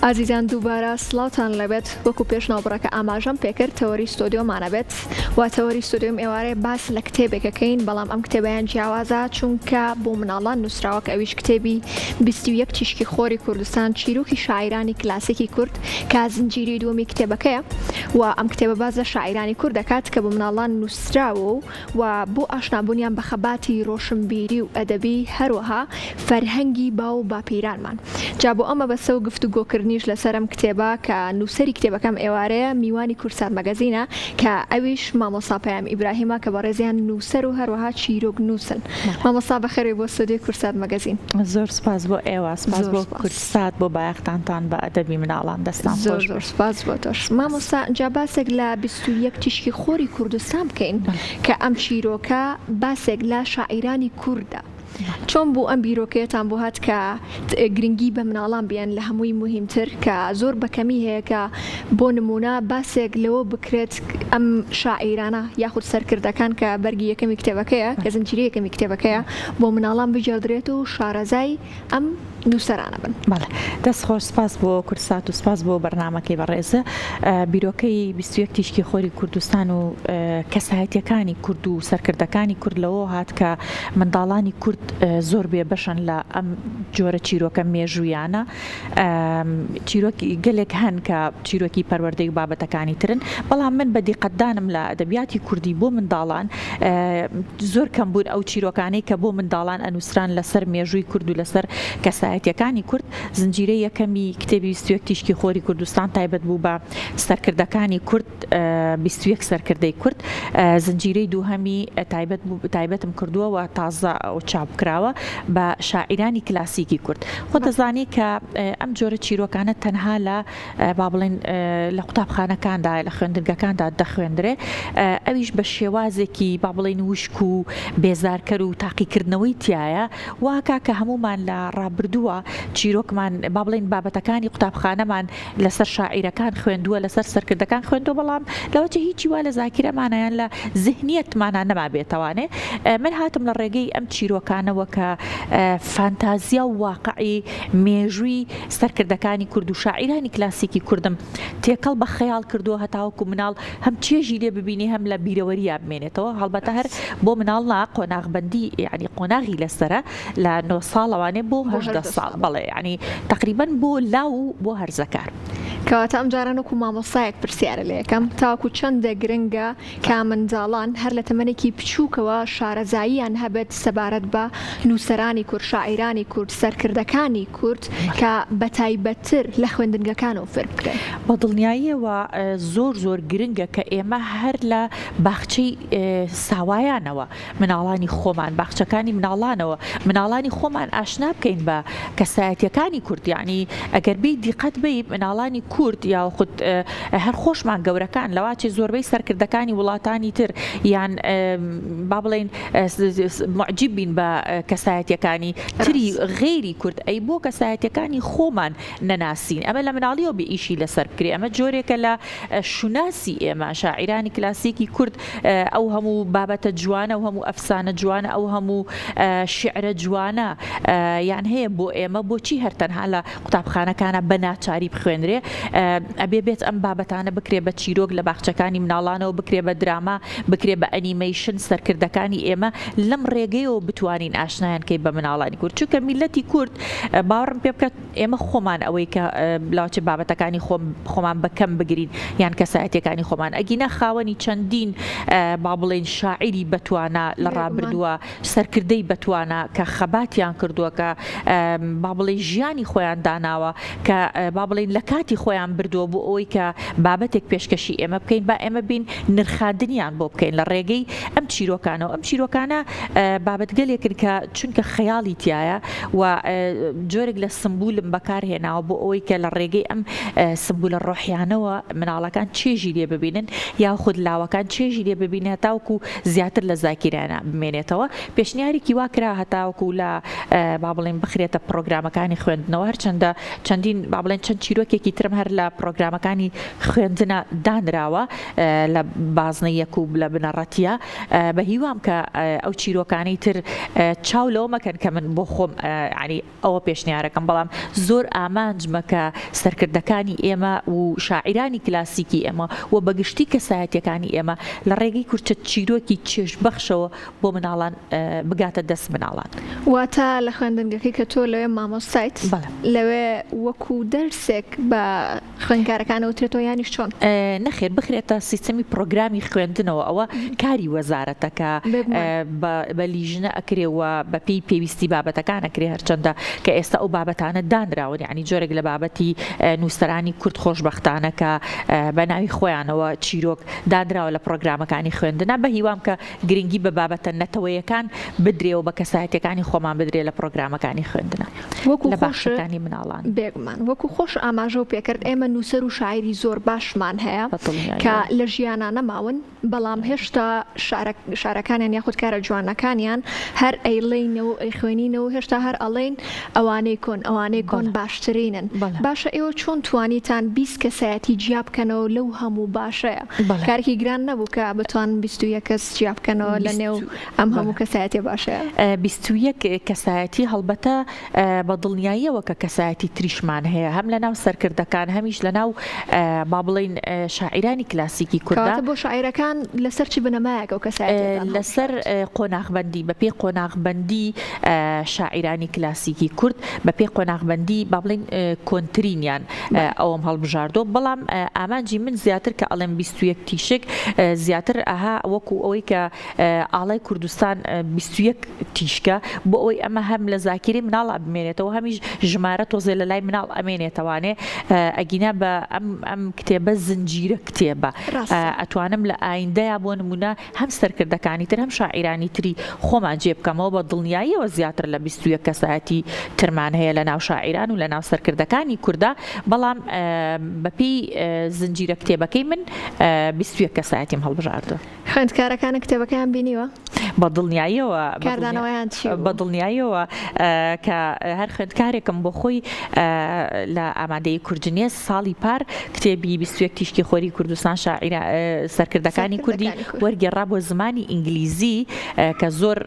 ئازیزان دووبارە سڵاوتان لەبێت وەکو پێشناوبڕەکە ئاماژەم پێکرد تەوەری ستۆدیۆمانەبێت و تەوەری ستۆدیۆم ئێوارەیە باس لە کتێبێکەکەین بەڵام ئەم کتێبیان جیاوازە چونکە بۆ مناڵان نووسراوە کە ئەویش کتێبی 21 تیشکی خۆری کوردستان چیرۆکی شاعیرانی کلاسیکی کورد کە زنجیری دووەمی کتێبەکەیە و ئەم کتێبە باز لە شاعیرانی کورد دەکات کە بۆ مناڵان نووسراوە و بۆ ئاشنابوونیان بە خەباتی ڕۆشنبیری و ئەدەبی هەروەها فەرهەنگی باو و باپیرانمان جا بۆ ئەمە بەسە و گفتوگۆکردنیش لەسەر ئەم کتێبە کە نووسەری کتێبەکەم ئێوارەیە میوانی کورسات مەگەزینە کە ئەویش مامۆستا پەیام ئیبراهیمە کە بەڕێزیان نووسەر و هەروەها چیرۆک نووسن. مامۆستا بەخێرێ بۆ ستۆدیۆی کورسات مەگەزین. زۆر سپاس بۆ ئێوە، سپاس بۆ کورسات بۆ بایەختانتان بە ئەدەبی مناڵان دەستان خۆش. زۆر سپاس بۆ تۆش. مامۆستا جا باسێک لە 21 تیشکی خۆری کوردستان بکەین کە ئەم چیرۆکە باسێک لە شاعیرانی کووردە. چۆن بۆ ئەم بیرۆکەیەتان بۆ هات کە گرنگی بە مناڵان بیان لە هەمووی مهمتر کە زۆر بەکەمی هەیە کە بۆ نمونە باسێک لەوە بکرێت ئەم شاعیرانە یاخود سەرکردەکان کە بەرگی یەکەمی کتێبەکەیە کە زنجیرەی یەکەمی کتێبەکەیە بۆ مناڵان بجێڵدرێت و شارەزای ئەم نووسەرانە بن. بەڵێ دەست خۆش، سپاس بۆ کورسات و سپاس بۆ بەرنامەکەی بەڕێزە. بیرۆکەی 21 تیشکی خۆری کوردستان و کەسایەتیەکانی کورد و سەرکردەکانی کورد لەوە هات کە منداڵانی کورد زۆر بێ بەشن لە ئەم جۆرە چیرۆکە مێژویانە. چیرۆکی گەلێک هەن کە چیرۆکی پەروەردەی و بابەتەکانی ترن، بەڵام من بە دیقەتدانم لە ئەدەبیاتی کوردی بۆ منداڵان زۆر کەم بوون ئەو چیرۆکانەی کە بۆ منداڵان ئەنووسران لەسەر مێژووی کورد و لەسەر کەسایەتیەکانی کورد. زنجیرەی یەکەمی کتێبی 21 تیشکی خۆری کوردستان تایبەت بوو بە سەرکردەکانی کورد 21 سەرکردەی کورد. زنجیرەی دووهەمی تایبەتم کردووە و تازە چاپکراوە بە شاعیرانی کلاسیکی کورد. خۆ دەزانی کە ئەم جۆرە چیرۆکانە تەنها لە با بڵێن لە قوتابخانەکاندا لە خوێندنگەکاندا دەخوێندرێ، ئەویش بە شێوازێکی با بڵێن وشک و بێزارکەر و تاقیکردنەوەی تایە واکە کە هەمومان لە ڕابردووە چیرۆکمان با بڵێن بابەتەکانی قوتابخانەمان لەسەر شاعیرەکان خوێندووە، لەسەر سەرکردەکان خوێندووە، بەڵام لەوەجە هیچی وا لە زاکیرەمانیان لە ذهنیەتمانە نەما بێتەوانێ. من هاتم لە ڕێگەی ئەم چیرۆکانەوە کە فانتازیا و واقعی مێژووی سەرکردەکانی کورد و شاعیرانی کلاسیکی کوردم تێکەڵ بە خەیاڵ کردووە هەتاوەکو مناڵ هەم چێژی لێ ببینی هەم لە بیرەوەریە بمێنێتەوە. هەڵبەتە هەر بۆ مناڵ قۆناغبەندی یعنی قۆناغی لەسرە لە 9 ساڵەوانێ بۆ 18 ساڵ، بەڵێ یعنی تقریبا بۆ لاو و بۆ هەرزەکار. کەواتە ئەم جارانەکو مامۆستایەک پرسیارە لە یەکەم تاکو چەندە گرنگە کە منداڵان هەر لە تەمەنێکی بچووکەوە شارەزاییان هەبێت سەبارەت بە نووسەرانی کورد، شاعیرانی کورد، سەرکردەکانی کورد کە بەتایبەتتر لە خوێندنگەکانەوە فێر بکرێن. بە دڵنیاییەوە زۆر گرنگە کە ئێمە هەر لە باخچەی ساوایانەوە مناڵانی خۆمان، باخچەکانی مناڵانی خۆمان ئاشنا بکەین بە کەسایەتیەکانی کورد. یعنی ئەگەر بێ دیقەت بێ مناڵانی کورد یا خود هەر خۆشمان گەورەکان لەواچی زۆربەی سەرکردەکانی وڵاتانی تر یان با بڵێن معجب بین بە کەسایەتیەکانی تری غێری کورد، ئەی بۆ کەسایەتیەکانی خۆمان نەناسین. ئەمە لە مناڵیەوە بێ ئیشی لەسەر بکرێ. ئەمە جۆرێکە لە شوناسی ئێمە شاعیرانی کلاسیکی کورد، ئەو هەموو بابەتە جوانە و هەموو ئەفسانە جوانە، ئەو هەموو شعرە جوانە یان هەیە بۆ ئێمە بۆچی هەر تەنها لە قوتابخانەکانە بە ناچاری بخوێنرێ. ئەبێ بێت ئەم بابەتانە بکرێ بە چیرۆک لە باخچەکانی مناڵانەوە، بکرێ بە دراما، بکرێ بە ئەنیمیشن. سەرکردەکانی ئێمە لەم ڕێگەیەوە بتوانین ئاشنایان کەی بە مناڵانی کورد، چونکە میلەتی کورد باوەڕم پێ بکات ئێمە خۆمان ئەوەی کە لاوچە بابەتەکانی خۆمان بەکەم بگرین یان کەسایەتیەکانی خۆمان ئەگینە خاوەنی چەندین با بڵێن شاعیری بەتوانە لە ڕابردووە، سەرکردەی بەتوانە کە خەباتیان کردووە، کە با بڵێن ژیانی خۆیان داناوە، کە با بڵێن لە کاتی خۆیان بردووە بۆ ئەوەی کە بابەتێک پێشکەشی ئێمە بکەین، با ئێمە بین نرخاندنیان بۆ بکەین لە ڕێگەی ئەم چیرۆکانەوە. ئەم چیرۆکانە بابەتگەلێکن کە چونکە خەیاڵی تایە و جۆرێک لە سمبولم بەکارهێناوە بۆ ئەوەی کە لە ڕێگەی ئەم سمبولە ڕۆحیانەوە مناڵەکان چێژی لێ ببینن یا خود لاوەکان چێژی لێ ببینێت تاوکو زیاتر لە زاکیرانە بمێنێتەوە. پێشنیارێکی وا کرا هەتاوکو لە با بڵێن بخرێتە پرۆگرامەکانی خوێندنەوە، هەرچەندە چەندین با بڵێن چەند چیرۆکێکی ترم هەر لە پرۆگرامەکانی خوێندنە دانراوە لە بازنەیەک و لە بنەڕەتیە بە هیوام کە ئەو چیرۆکانی تر چاو لەوە مەکەن کە من بۆ خۆم ینی ئەوە پێشنیارەکەم بەڵام زۆر ئامانجمە کە سەرکردەکانی ئێمە و شاعیرانی کلاسیکی ئێمە و بەگشتی کەسایەتیەکانی ئێمە لە ڕێگەی کورچە چیرۆکی چێژبەخشەوە بۆ مناڵان بگاتە دەست مناڵان. واتە لە خوێندنگەکەی کە تۆ لەوێ مامۆستایت لەوێ وەکو دەرسێک بە خوێندکارەکانە وترێتەوە یانیش چۆن؟ نەخێر بخرێتە سیستەمی پرۆگرامی خوێندنەوە ئەوە کاری وەزارەتەکە بە لیژنە ئەکرێەوە بە پێی پێویستی بابەتەکان ئەکرێ هەرچەندە کە ئێستا ئەو بابەتانە دانراون یعنی جۆرێک لە بابەتی نووسەرانی کورد خۆشبەختانەکە بە ناوی خۆیانەوە چیرۆک دانراوە لە پرۆگرامەکانی خوێندنە بە هیوام کە گرنگی بە بابەتە نەتەوەیەکان بدرێەوە بە کەسایەتەکانی خۆمان بدرێ لە پرۆگرامەکانی خوێندنە لە باشەکانی مناڵان بێگومان وەکو خۆش ئاماژە و پێکرد ئێمە نووسەر و شاعری زۆر باشمان هەیە کە لە ژیانانە ماون بەڵام هێشتا شارەکانیان یاخود کارە جوانەکانیان هەر ئەیڵێنەوە ئەی خوێنینەوە هێشتا هەر ئەڵێن ئەوانەی کۆن باشترینن باشە ئێوە چۆن توانیتان 20 کەسایەتی جیا بکەنەوە لەو هەموو باشەیە کارێکی گران نەبوو کە بتوان 21 کەس جیا بکەنەوە لە نێو ئەم هەموو کەسایەتی باشەیە 21 کەسایەتی هەڵبەتە بە دڵنیاییەوە کە کەسایەتی تریشمان هەیە هەم لە ناو سەرکردەکان هەمیش لە ناو با بڵێن شاعیرانی کلاسیکی کوردە بۆ شاعیرەکان لەسەر چی بنەمایەکە و کەسایەتی لەسەر قۆناغبەندی بە پێی قۆناغبەندی شاعیرانی کلاسیکی کورد بە پێی قۆناغبەندی با بڵێن کۆنترینیان ئەوەم هەڵبژاردۆ بەڵام ئامانجی من زیاتر کە ئەڵێم 21 تیشک زیاتر ئەها وەکو ئەوەی کە ئاڵای کوردستان 21 تیشکە بۆ ئەوەی ئەمە هەم لە زاکیری مناڵ بمێنێتەوە هەمیش ژمارە تۆزێ لە لای مناڵ ئەمێنێتەوانێ ئەگینا بە ئەم کتێبە زنجیرە کتێبە ئەتوانم لە ئایندەیە بۆ نمونە هەم سەرکردەکانی تر هەم شاعیرانی تری خۆمان جێ بکەمەوە بە دڵنیاییەوە زیاتر لە 21 کەسایەتی ترمان هەیە لە ناو شاعیران و لە ناو سەرکردەکانی کووردا بەڵام بەپی زنجیرە کتێبەکەی من 21 کەسایەتیم هەڵبژاردووە. خوێندکارەکانە کتێبەکەیان بینیوە؟ بە دڵنیاییەوە کاردانەوەیان چی بە دڵنیاییەوە کە هەر خوێندکارێکم بۆ خۆی لە ئامادەی کورجنیە ساڵی پار کتێبی 21 تیشکی خۆری کوردستان شاعیرە سەرکردەکانی کوردی وەرگێڕا بۆ زمانی ئینگلیزی کە زۆر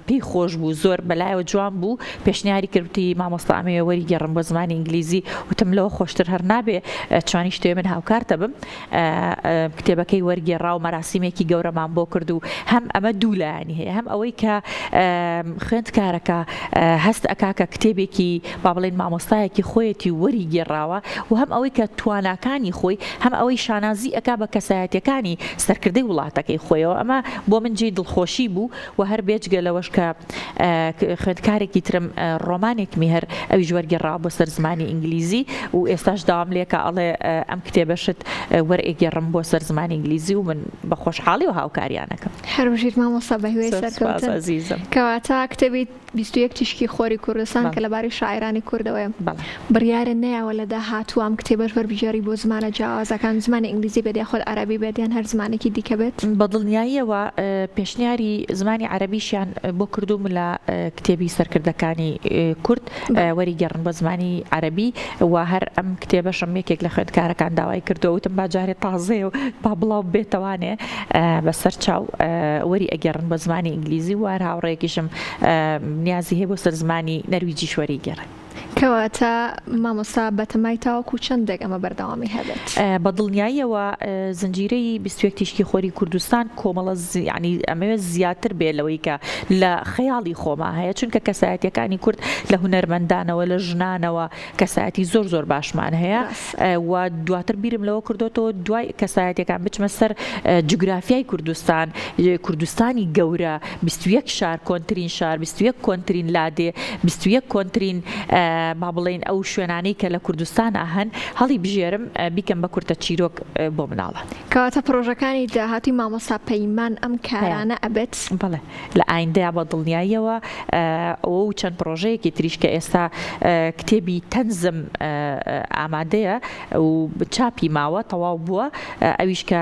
پێی خۆش بوو زۆر بەلایەوە جوان بوو پێشنیاری کردی مامۆستا ئەمەوێ وەریگەڕم بۆ زمانی ئینگلیزی وتم لەوە خۆشتر هەر نابێ چوانی شتێ من هاوکارتە بم کتێبەکەی وەرگێڕا و مەراسیمێکی گەورەمان بۆ کرد و هەم ئەمە دوو لایانی هەیە هەم ئەوەی کە خوێندکارەکە هەست ئەکاکە کتێبێکی با بڵێن مامۆستایەکی خۆیەتی وەری گێڕاوە و هەم ئەوەی کە تواناکانی خۆی هەم ئەوەی شانازی ئەکا بە کەسایەتیەکانی سەرکردەی وڵاتەکەی خۆیەوە ئەمە بۆ من جێی دڵخۆشی بوو و هەر بێجگە لەوەش کە خوێندکارێکی ترم ڕۆمانێکمی هەر ئەوی وەرگێڕاوە بۆ سەر زمانی ئینگلیزی و ئێستاش داوام لێکە ئەڵێ ئەم کتێبەشت وەرئێگێڕم بۆ سەر زمانی ئینگلیزی و من بە خۆشحاڵی و هاوکاریانەکەم. هەروژیت مامۆستا بەهوێ سەرکەوتن کەواتە کتێبی 21 تیشکی خۆری کوردستان کە لەباری شاعیرانی کوردەوەیە بڕیارە نەیاوە لە داهاتوو ئەم کتێبەش وەربژێری بۆ زمانە جیاوازەکان زمانی ئینگلیزی بێت یاخود عەرەبی بێت یان هەر زمانێکی دیکە بێت؟ بە دڵنیاییەوە پێشنیاری زمانی عەرەبیشیان بۆ کردوم لە کتێبی سەرکردەکانی کورد وەریگەڕن بۆ زمانی عەرەبی و هەر ئەم کتێبەشم یەکێک لە خوێندکارەکان داوای کردەوە وتم با جارێ تازەیە و با بڵاو بێتەوانێ بەسەر چاو وەری ئەگەڕن بە زمانی ئینگلیزی و هەر هاوڕێکیشم نیازی هەیە بۆ سەر زمانی نەرویجیش وەریگەڕن. کەواتە مامۆستا بەتەمای تاوەکو چەندێک ئەمە بەردەوامی هەبێت؟ بە دڵنیاییەوە زنجیرەی 21 تیشکی خۆری کوردستان کۆمەڵە ینی ئەمەوێت زیاتر بێ لەوەی کە لە خەیاڵی خۆما هەیە چونکە کەسایەتیەکانی کورد لە هونەرمەندانەوە لە ژنانەوە کەسایەتی زۆر زۆر باشمان هەیە و دواتر بیرم لەوە کردوتەوە دوای کەسایەتەکان بچمە سەر جوگرافیای کوردستان کوردستانی گەورە 21 شار کۆنترین شار 21 کۆنترین لادێ 21 کۆنترین با بڵێن ئەو شوێنانەی کە لە کوردستانە هەن هەڵی بژێرم بیکەم بە کورتە چیرۆک بۆ مناڵە. کەواتە پرۆژەکانی داهاتی مامۆستا پەیمان ئەم کارانە ئەبێت؟ بەڵێ لە ئایندەیە بە دڵنیاییەوە ئەوە چەند پرۆژەیەکی تریش کە ئێستا کتێبی تەنزم ئامادەیە و چاپی ماوە تەواو بووە ئەویش کە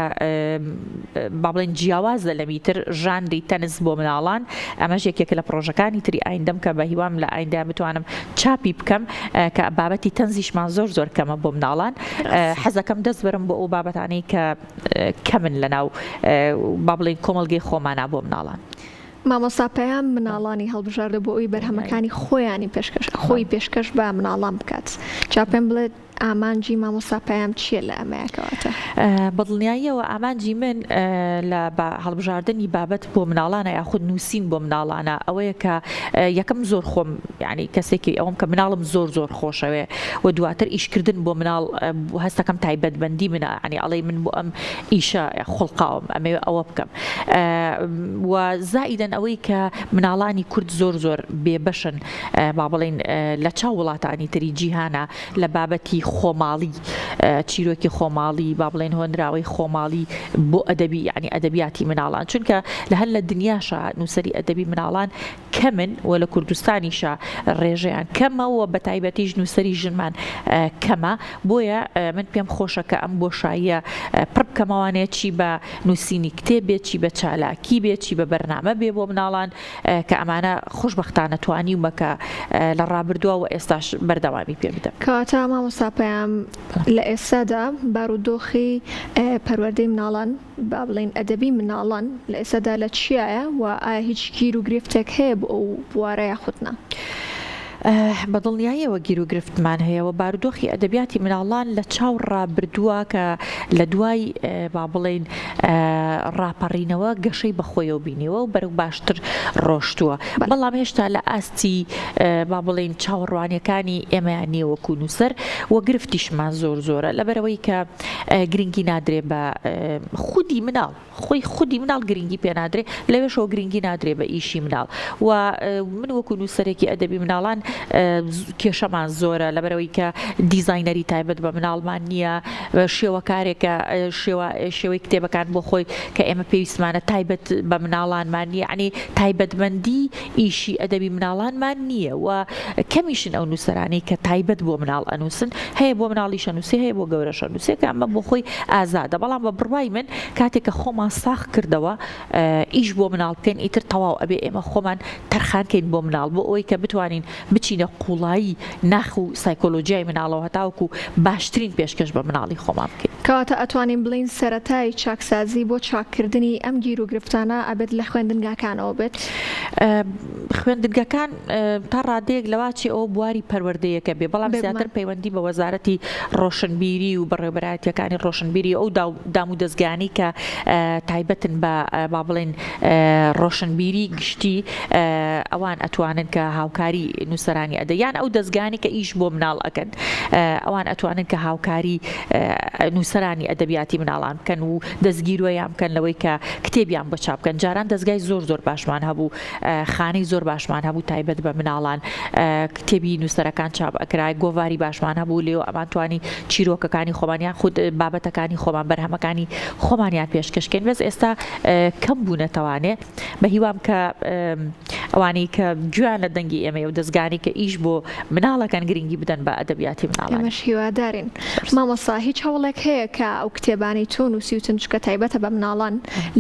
با بڵێن جیاوازە لە میتر ژانری تەنز بۆ مناڵان ئەمەش یەکێک لە پرۆژەکانی تری ئایندەم کە بە هیوام لە ئایندەیە بتوانم چاپی بکەم کەم کە بابەتی تەنزیشمان زۆر کەمە بۆ مناڵان حەزەکەم دەست بەرم بۆ ئەو بابەتانەی کە کەمن لەناو با بڵێن کۆمەڵگەی خۆمانە بۆ مناڵان. مامۆستا پێیان مناڵانی هەڵبژاردە بۆ ئەوی بەرهەمەکانی خۆی پێشکەش بە مناڵان بکات. جا پێم بڵێت ئامانجی مامۆستا پێیان چییە لە ئەمەیەکەواتە؟ بەدڵنیاییەوە ئامانجی من لە هەڵبژاردننی بابەت بۆ مناڵانە یاخود نووسین بۆ مناڵانە ئەوەیە کە یەکەم زۆر خۆم ینی کەسێکی ئەوم کە مناڵم زۆر خۆشەوێ و دواتر ئیشکردن بۆ مناڵ هەستەکەم تایبەتبەندی منە ینی ئەڵێ من بۆ ئەم ئیشە خوڵقاوم ئەمێ ئەوە بکەم و زائیدەن ئەوەی کە مناڵانی کورد زۆر بێبەشن با بڵێن لە چاو وڵاتانی تری جیهانە لە بابەتی خۆماڵی چیرۆکی خۆماڵی با بڵێن هۆنراوەی خۆماڵی بۆ ئەدەبی ینی ئەدەبیاتی مناڵان چونکە لە هەر لە دنیاشە نووسری ئەدەبی مناڵان کەمن و لە کوردستانیشە ڕێژەیان کەمەوە بە تایبەتیش نووسری ژنمان کەمە بۆیە من پێم خۆشە کە ئەم بۆشاییە پڕ بکەمەوانەیە چی بە نووسینی کتێب بێت چی بە چالاکی بێت چی بە بەرنامە بێ بۆ مناڵان کە ئەمانە خۆشبەختانە توانیومە کە لە ڕابردووە و ئێستاش بەردەوامی پێ بدەم. کەواتە مامۆستا پێیان لە ئێستادا بارودۆخی پەروەردەی مناڵان با بڵێن ئەدەبی مناڵان لە ئێستادا لە چیایە و ئایا هیچ گیر و گرفتێک هەیە بۆ ئەو بوارەیە خودنا؟ بەدڵنیاییەوە گیر و گرفتمان هەیە و بارودۆخی ئەدەبیاتی مناڵان لە چاو ڕابردووە کە لە دوای با بڵێن ڕاپەڕینەوە گەشەی بەخۆیەوە بینیوە و بەرەو باشتر ڕۆشتووە بەڵام هێشتا لە ئاستی با بڵێن چاوەڕوانیەکانی ئێمەیان نییە وەکو نووسەر و گرفتیشمان زۆرە لەبەرەوەی کە گرنگی نادرێ بە خودی مناڵ خودی مناڵ گرنگی پێ نادرێ لەوێشەوە گرنگی نادرێ بە ئیشی مناڵ و من وەکو نووسەرێکی ئەدەبی مناڵان کێشەمان زۆرە لەبەرەوەی کە دیزاینەری تایبەت بە مناڵمان نییە شێوە کارێکە شێوەی کتێبەکان بۆ خۆی کە ئێمە پێویستمانە تایبەت بە مناڵانمان نییە عنی تایبەتمەندی ئیشی ئەدەبی مناڵانمان نییە و کەمیشن ئەو نووسەرانی کە تایبەت بۆ مناڵ ئەنووسن هەیە بۆ مناڵی شەنووسێ هەیە بۆ گەورە شەنووسێ کە ئەمە بۆ خۆی ئازادە بەڵام بە بڕوای من کاتێک کە خۆمان ساخ کردەوە ئیش بۆ مناڵ بکەین ئیتر تەواو ئەبێ ئێمە خۆمان تەرخانکەین بۆ مناڵ بۆ ئەوەی کە بتوانین بچینە قوڵایی ناخ و سایکۆلۆژیای مناڵەوە هەتاوەکو باشترین پێشکەش بە مناڵی خۆمان بکەین. کەواتە ئەتوانین بڵین سەرەتای چاکسازی بۆ چاککردنی ئەم گیر و گرفتانە ئەبێت لە خوێندنگاکانەوە بێت. خوێندنگەکان تا ڕادەیەک لەواچی ئەوە بواری پەروەردەیەکە بێ بەڵام زیاتر پەیوەندی بە وەزارەتی ڕۆشنبیری و بەڕێوەبەرایەتیەکانی ڕۆشنبیری ئەو دام و دەستگانی کە تایبەتن بە با بڵێن ڕۆشنبیری گشتی ئەوان ئەتوانن کە هاوکاری نووسەرانی ئەدەیان ئەو دەستگانی کە ئیش بۆ مناڵ ئەکەن ئەوان ئەتوانن کە هاوکاری نووسەرانی ئەدەبیاتی مناڵان بکەن و دەستگیرۆیان بکەن لەوەی کە کتێبیان بە چاپ بکەن جاران دەستگای زۆر باشمان هەبوو خانەی زۆر باشمان هەبوو تایبەت بە مناڵان کتێبی نووسەرەکان چاپ ئەکرای گۆڤاری باشمان هەبوو لێو ئەمان توانی چیرۆکەکانی خۆمانیان خود بابەتەکانی خۆمان بەرهەمەکانی خۆمانیان پێشکەشکەین بەس ئێستا کەم بوونەتەوانێ بە هیوام کە ئەوانەی کە گویان لە دەنگی ئێمە و دەستگانی کە ئیش بۆ مناڵەکان گرنگی بدەن بە ئەدەبیاتی مناڵان. ئێمەش هیوادارین. مامۆستا هیچ هەوڵێک هەیە کە ئەو کتێبانی تۆ نووسیوتن چکە تایبەتە بە مناڵان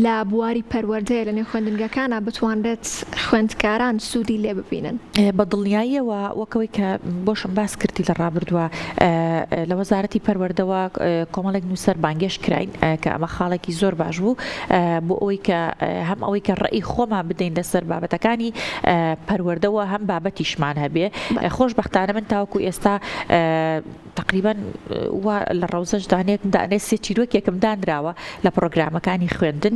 لە بواری پەروەردەیە لە نێو خوێندنگەکانە بتوانرێت خوێندکاران سوودی لێ ببینن؟ بە دڵنیاییەوە وەکەوەی کە بۆشم باس کردی لە ڕابردووە لە وەزارەتی پەروەردەوە کۆمەڵێک نووسەر بانگێش کراین کە ئەمە خاڵێکی زۆر باش بوو بۆ ئەوەی کە هەم ئەوەی کە ڕێی خۆمان بدەین لەسەر بابەتەکانی پەروەردەوە هەم بابەتیشمان هەبێ خۆشبەختانە من تاوەکو ئێستا تقریبا لە ڕەوزەش دانێ سێ چیرۆکێکم دانراوە لە پرۆگرامەکانی خوێندن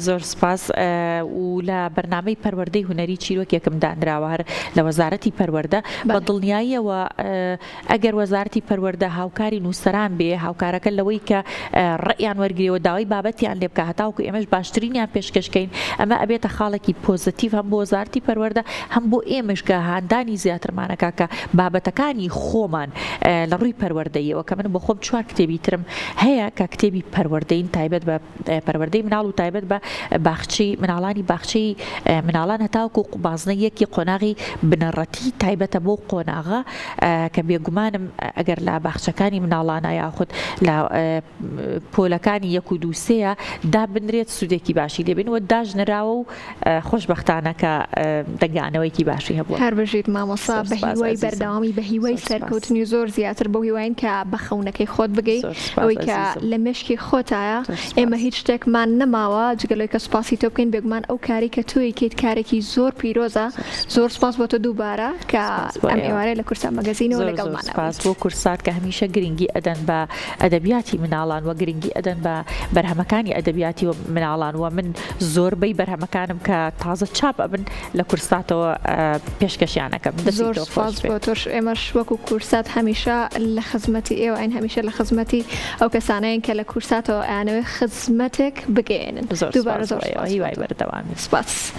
زۆر سپاس و لە بەرنامەی پەروەردەی هونەری چیرۆکێکم دانراوە هەر لە وەزارەتی پەروەردە بە دڵنیاییەوە ئەگەر وەزارەتی پەروەردە هاوکاری نووسەران بێ هاوکارەکە لەوەی کە ڕێیان وەرگریەوە داوای بابەتیان لێ بکە هەتاوەکو ئێمەش باشترینیان پێشکەشکەین ئەمە ئەبێتە خاڵێکی پۆزتیڤ هەم بۆ وەزارەتی پەروەردە هەم بۆ ئێمەش کە هاندانی زیاترمانەکە کە بابەتەکانی خۆمان لە ڕووی پەروەردەییەوە کە من بۆ خۆم 4 کتێبی ترم هەیە کە کتێبی پەروەردەین تایبەت بە پەروەردەی مناڵ و تایبەت بە باخچەی مناڵانی باخچەی مناڵان هەتاوەکو بازنەیەکی قۆناغی بنەڕەتی تایبەتە بۆ قۆناغە کە بێگومانم ئەگەر لە باخچەکانی مناڵانە یاخود لە پۆلەکانی 1 و 2 3 دابنرێت سوودێکی باشی لێبێنەوە داژنراوە و خۆشبەختانە کە دەگانەوەیکی باشی هەبووە. هەر بەژیت مامۆستا بە هیوای بەردەوامی بە هیوای سەرکەوتنی زۆر زیاتر بۆ هیواین کە بە خەونەکەی خۆت بگەیت ئەوەی کە لە مشکی خۆتایە ئێمە هیچ شتێکمان نەماوە جگەلەوەی کە سوپاسی تۆ بکەین بێگومان ئەو کاری کە توی کەیت کارێکی زۆر پیرۆزە زۆر سپاس بۆ تۆ دووبارە کە ئەم ئێوارەی لە کورسە مەگەزینەوە لەگەڵمانە. سپاس بۆ کورسات کە هەمیشە گرنگی ئەدەن بە ئەدەبیاتی مناڵان و گرنگی ئەدەن بە بەرهەمەکانی ئەدەبیاتی و مناڵان و من زۆربەی بەرهەمەکانم کە تازە چاپ ئەبن لە کورساتەوە پێشکەشیانەکەم. زۆر سپاس بۆ تۆش. ئێمەش وەکو کورسات هەمیشە لە خزمەتی ئێوە ئەین هەمیشە لە خزمەتی ئەو کەسانەیەن کە لە کورساتەوە ئەیانەوێ خزمەتێک بگەێنن. زۆر هیوای بەردەوامی. سپاس.